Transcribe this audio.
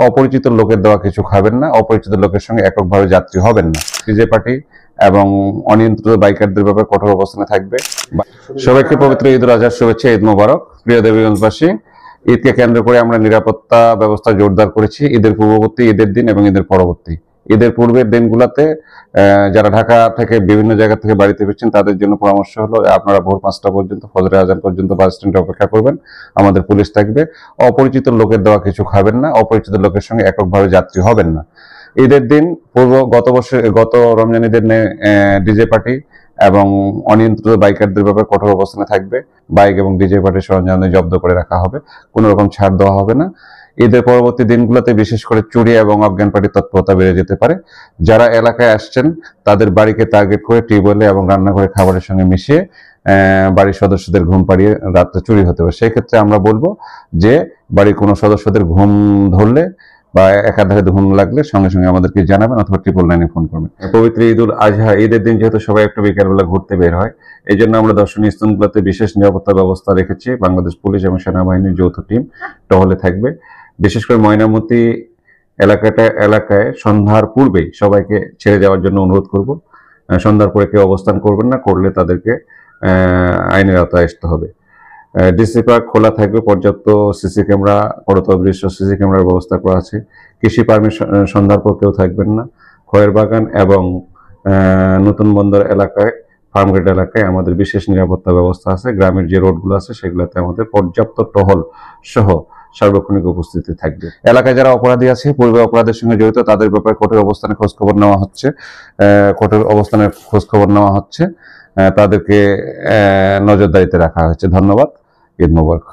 অপরিচিত লোকের দেওয়া কিছু খাবেন না, অপরিচিত লোকের সঙ্গে এককভাবে যাত্রী হবেন না। ডিজে পার্টি এবং অনিয়ন্ত্রিত বাইকারদের ব্যাপারে কঠোর অবস্থানে থাকবে। সবাইকে পবিত্র ঈদুল আজহার শুভেচ্ছা, ঈদ মোবারক। প্রিয় দেবীগঞ্জবাসী, ঈদকে কেন্দ্র করে আমরা নিরাপত্তা ব্যবস্থা জোরদার করেছি। ঈদের পূর্ববর্তী, ঈদের দিন এবং ঈদের পরবর্তী। ঈদের পূর্বের দিনগুলোতে যারা ঢাকা থেকে বিভিন্ন জায়গা থেকে বাড়িতে ফিরছেন তাদের জন্য পরামর্শ হলো আপনারা ভোর 5টা পর্যন্ত, ফজরের আজান পর্যন্ত বাস স্ট্যান্ডে অপেক্ষা করবেন। আমাদের পুলিশ থাকবে। অপরিচিত লোকের দেওয়া কিছু খাবেন না, অপরিচিত লোকের সঙ্গে এককভাবে যাত্রী হবেন না। ঈদের দিন গত রমজান ঈদের ডিজে পার্টি এবং অনিয়ন্ত্রিত বাইকারদের ব্যাপারে কঠোর অবস্থানে থাকবে। বাইক এবং ডিজে পার্টির সরঞ্জাম জব্দ করে রাখা হবে, কোনো রকম ছাড় দেওয়া হবে না। ঈদের পরবর্তী দিনগুলোতে বিশেষ করে চুরি এবং অজ্ঞান পার্টির তৎপরতা বেড়ে যেতে পারে। যারা এলাকায় আসছেন তাদের বাড়িকে টার্গেট করে টিউবওয়েলে এবং রান্নাঘরে খাবারের সঙ্গে মিশিয়ে বাড়ির সদস্যদের ঘুম পাড়িয়ে রাত্রে চুরি হতে পারে। সেই ক্ষেত্রে আমরা বলবো যে বাড়ির কোনো সদস্যদের ঘুম ধরলে বা একাধারে ঘুম লাগলে সঙ্গে সঙ্গে আমাদেরকে জানাবেন অথবা 999-এ ফোন করবেন। পবিত্র ঈদুল আজহা ঈদের দিন যেহেতু সবাই একটু বিকালবেলা ঘুরতে বের হয়, এই জন্য আমরা দর্শনীয় স্থানগুলোতে বিশেষ নিরাপত্তা ব্যবস্থা রেখেছি। বাংলাদেশ পুলিশ এবং সেনাবাহিনীর যৌথ টিম টহলে থাকবে। বিশেষ করে ময়নামতি এলাকায় সন্ধ্যার পূর্বেই সবাইকে ছেড়ে যাওয়ার জন্য অনুরোধ করব। সন্ধ্যার পরে কেউ অবস্থান করবেন না, করলে তাদেরকে আইনের আওতায় আসতে হবে। ডিসি পার্ক খোলা থাকবে, পর্যাপ্ত সিসি ক্যামেরা, করতদৃশ্য সিসি ক্যামেরার ব্যবস্থা করা আছে। কৃষি পারমিট সন্ধ্যার পর কেউ থাকবেন না। খয়ের বাগান এবং নতুন বন্দর এলাকায়, ফার্মগেট এলাকায় আমাদের বিশেষ নিরাপত্তা ব্যবস্থা আছে। গ্রামের যে রোডগুলো আছে সেগুলোতে আমাদের পর্যাপ্ত টহল সহ সার্বক্ষণিক উপস্থিতি থাকবে। এলাকায় যারা অপরাধী আছে, পূর্বে অপরাধের সঙ্গে জড়িত, তাদের ব্যাপারে কঠোর অবস্থানে খোঁজখবর নেওয়া হচ্ছে। তাদেরকে নজরদারিতে রাখা হয়েছে। ধন্যবাদ। ঈদ মোবারক।